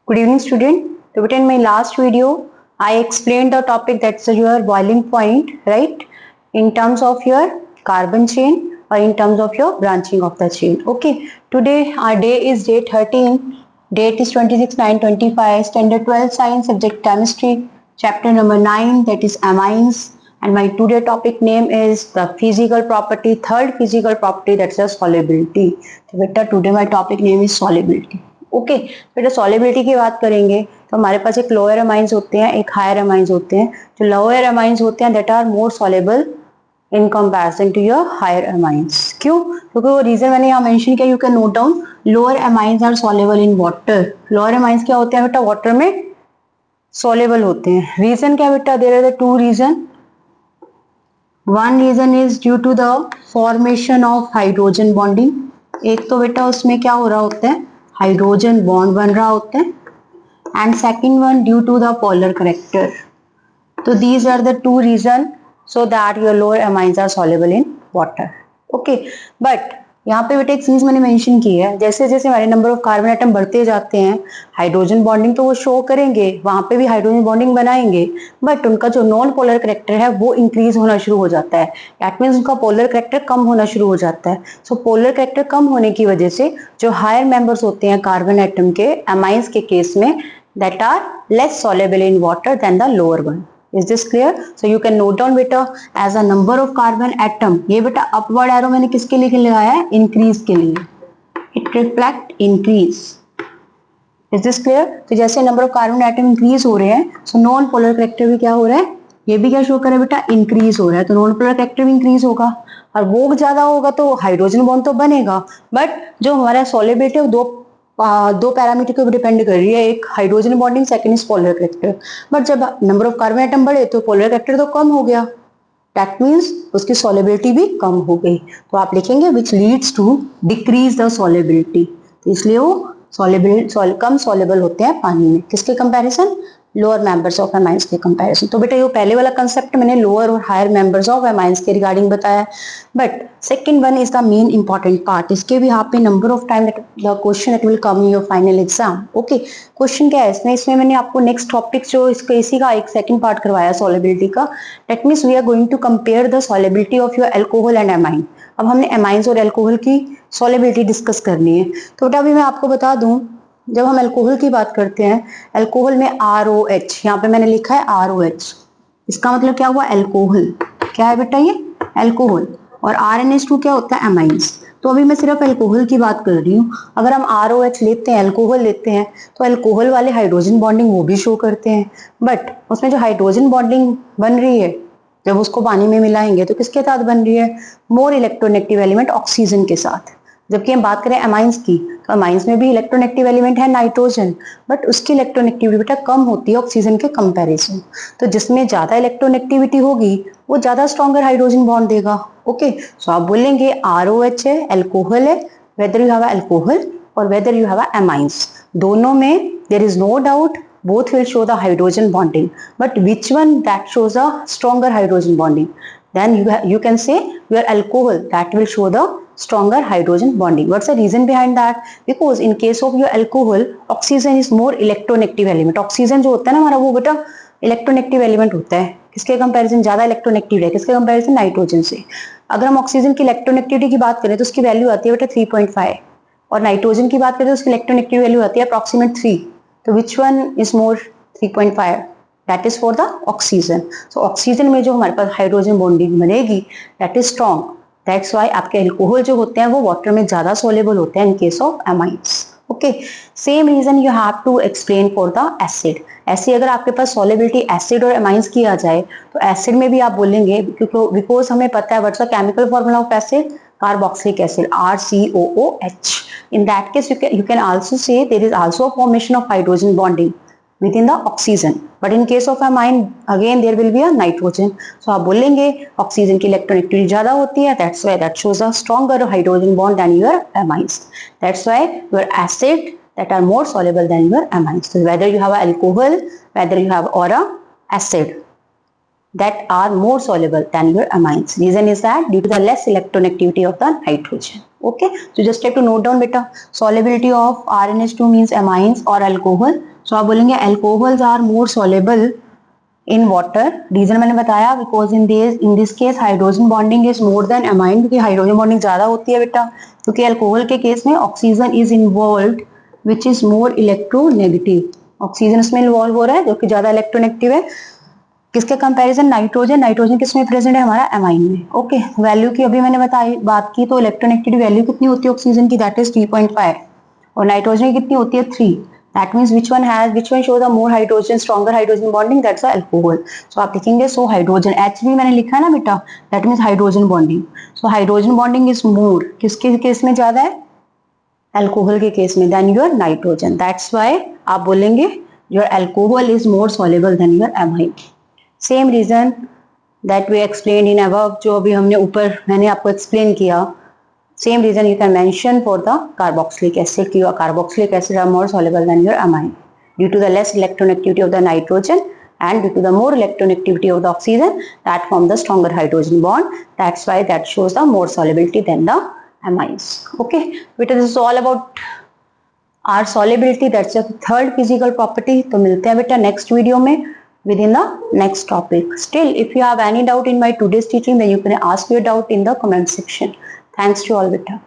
Good evening, student. So, but in my last video, I explained the topic that's your boiling point, right? In terms of your carbon chain or in terms of your branching of the chain. Okay. Today our day is day 13. Date is 26/9/25. Standard 12 Science subject Chemistry. Chapter number 9, that is amines. And my today topic name is the physical property, third physical property, that's the solubility. So beta today my topic name is solubility. Okay बेटा solubility की बात करेंगे तो हमारे पास एक lower amines होते हैं, एक हायर अमाइंस होते हैं. जो लोअर अमाइंस होते हैं that are more soluble in comparison to your higher amines. क्यों? क्योंकि वो रीजन मैंने यहाँ मेंशन किया. You can note down lower amines are soluble in water. Lower amines क्या होते हैं बेटा? वाटर में सॉलेबल होते हैं. रीजन क्या बेटा? There are the two reason. One reason is due to the formation of hydrogen bonding. एक तो बेटा उसमें क्या हो रहा होता है, हाइड्रोजन बॉन्ड बन रहा होता है. And second one due to the polar character. तो these are the two reason so that your lower amines are soluble in water. Okay, but यहाँ पे बेटा एक चीज मैंने मेंशन की है, जैसे जैसे हमारे नंबर ऑफ कार्बन एटम बढ़ते जाते हैं हाइड्रोजन बॉन्डिंग तो वो शो करेंगे, वहां पे भी हाइड्रोजन बॉन्डिंग बनाएंगे, बट उनका जो नॉन पोलर करेक्टर है वो इंक्रीज होना शुरू हो जाता है. दैट मीन्स उनका पोलर करेक्टर कम होना शुरू हो जाता है. सो पोलर करेक्टर कम होने की वजह से जो हायर मेंबर्स होते हैं कार्बन एटम के अमाइंस के केस में that are less soluble in water than the lower one. Is this clear? So you can note down बेटा as a number of carbon atom. ये बेटा अपवर्ड एरो मैंने किसके लिए लगाया है? इंक्रीज के लिए. It reflect increase. Is this clear? तो जैसे number of carbon atom increase हो रहे हैं सो नॉन पोलर करेक्टर भी क्या हो रहा है? ये भी क्या शो कर रहा है बेटा? इंक्रीज हो रहा है. तो नॉन पोलर करेक्टर भी इंक्रीज होगा और वो ज्यादा होगा तो हाइड्रोजन बॉन्ड तो बनेगा, बट जो हमारा सॉलिबिलिटी है दो पैरामीटर के ऊपर डिपेंड कर रही है. एक hydrogen bonding, second is polar character. But जब नंबर ऑफ कार्बन एटम बढ़े तो पोलर करेक्टर तो कम हो गया. दैट मीन्स उसकी सॉलिबिलिटी भी कम हो गई. तो आप लिखेंगे which leads to decrease the solubility. इसलिए वो कम सॉलेबल होते हैं पानी में. किसके comparison? Lower members of amines के कंपैरिजन. तो बेटा ये पहले वाला कंसेप्ट मैंने लोअर और हायर मेंबर्स ऑफ अमाइंस के रिगार्डिंग बताया, but second one is the main important part. इसके भी यहाँ पे number of time the question that will come in your final exam. Okay, question क्या है इसमें मैंने आपको नेक्स्ट टॉपिक जो इसका इसी का एक सेकंड पार्ट करवाया सॉलिबिलिटी का. That means we are going to compare the solubility of your alcohol and amine. अब हमने अमाइंस और अल्कोहल की सॉलिबिलिटी डिस्कस करनी है. तो बेटा अभी मैं आपको बता दूं, जब हम अल्कोहल की बात करते हैं, अल्कोहल में ROH, यहाँ पे मैंने लिखा है ROH. इसका मतलब क्या हुआ? अल्कोहल. क्या है बेटा? ये अल्कोहल. और RNH2 क्या होता है? अमाइंस. तो अभी मैं सिर्फ अल्कोहल की बात कर रही हूँ. अगर हम ROH लेते हैं, अल्कोहल लेते हैं, तो अल्कोहल वाले हाइड्रोजन बॉन्डिंग वो भी शो करते हैं, बट उसमें जो हाइड्रोजन बॉन्डिंग बन रही है जब उसको पानी में मिलाएंगे तो किसके साथ बन रही है? मोर इलेक्ट्रोनेगेटिव एलिमेंट ऑक्सीजन के साथ. जबकि हम बात करें अमाइंस की तो अमाइंस में भी इलेक्ट्रोनेगेटिव एलिमेंट है नाइट्रोजन, बट उसकी इलेक्ट्रोनेगेटिविटी बेटा कम होती है ऑक्सीजन के कंपैरिजन. तो जिसमें ज्यादा इलेक्ट्रोनेगेटिविटी होगी वो ज्यादा स्ट्रॉन्गर हाइड्रोजन बॉन्ड देगा. ओके, सो आप बोलेंगे ROH है, अल्कोहल है, वेदर यू हैव अल्कोहल और वेदर यू हैव अमाइंस, दोनों में there is no doubt both will show the hydrogen bonding, but which one that shows a stronger hydrogen bonding? Then you can say your alcohol that will show the stronger hydrogen bonding. What's the reason behind that? Because in case of your alcohol, oxygen is more electronegative element. Oxygen जो होता है ना हमारा वो बेटा electronegative element होता है. किसके कंपैरिजन ज्यादा इलेक्ट्रोनेगेटिव है? किसके कंपैरिजन? नाइट्रोजन से. अगर हम ऑक्सीजन की इलेक्ट्रोनेगेटिविटी की बात करें तो उसकी वैल्यू आती है बेटा 3.5 और नाइट्रोजन की बात करें तो उसकी इलेक्ट्रोनेगेटिव वैल्यू आती है अप्रोक्सीमेट 3. तो which one is more? 3.5. That is for the oxygen. So oxygen में जो हमारे पास हाइड्रोजन बॉन्डिंग बनेगी that is strong. That's why आपके अल्कोहल जो होते हैं वो वाटर में ज्यादा सोलेबल होते हैं in case of amines. Okay, same reason you have to explain for the acid. ऐसे अगर आपके पास सॉलिबिलिटी एसिड और अमाइंस की आ जाए तो एसिड में भी आप बोलेंगे, क्योंकि बिकॉज हमें पता है what's the chemical formula of acid? Carboxylic acid, RCOOH. In that case, you can also say there is also a formation of hydrogen bonding within the oxygen. But in case of amine, again there will be a nitrogen. So आप बोलेंगे oxygen की electronegativity ज्यादा होती है. That's why that shows a stronger hydrogen bond than your amines. That's why your acid that are more soluble than your amines. So whether you have alcohol, whether you have or a acid that are more soluble than your amines. Reason is that due to the less electronegativity of the nitrogen. Okay, so just have to note down beta solubility of RNH2 means amines or alcohol so आप बोलेंगे alcohols are more soluble in water. Reason मैंने बताया, because in this case hydrogen bonding is more than amine, क्योंकि hydrogen bonding ज्यादा होती है बेटा. क्योंकि अल्कोहल के केस में oxygen is involve which is more electronegative. Oxygen इसमें इन्वॉल्व हो रहा है जो कि ज्यादा इलेक्ट्रोनेगेटिव है. किसके कंपैरिजन? नाइट्रोजन. नाइट्रोजन किसमें प्रेजेंट है? हमारा एमाइन में. ओके, वैल्यू की अभी मैंने बताई बात की, तो इलेक्ट्रोनेगेटिविटी वैल्यू कितनी होती है ऑक्सीजन की? That is 3.5. और नाइट्रोजन की कितनी होती है? 3. That means which one shows a more hydrogen, stronger hydrogen bonding? That's the alcohol. So आप लिखेंगे so hydrogen. H भी मैंने लिखा है ना बेटा, that means hydrogen bonding. So hydrogen bonding is more. किसके केस में ज्यादा है? अल्कोहल के केस में than your nitrogen. That's why आप बोलेंगे your alcohol is more soluble than your amine. Same reason that we explained in above, जो अभी हमने ऊपर मैंने आपको explain किया. Same reason you can mention for the carboxylic acid. Your carboxylic acid are more soluble than your amine due to the less electronegativity of the nitrogen and due to the more electronegativity of the oxygen that form the stronger hydrogen bond. That's why that shows the more solubility than the amines. Okay, because this is all about our solubility. That's the third physical property. तो मिलते हैं बेटा next video में within the next topic. Still, if you have any doubt in my today's teaching, then you can ask your doubt in the comment section. Thanks to all beta.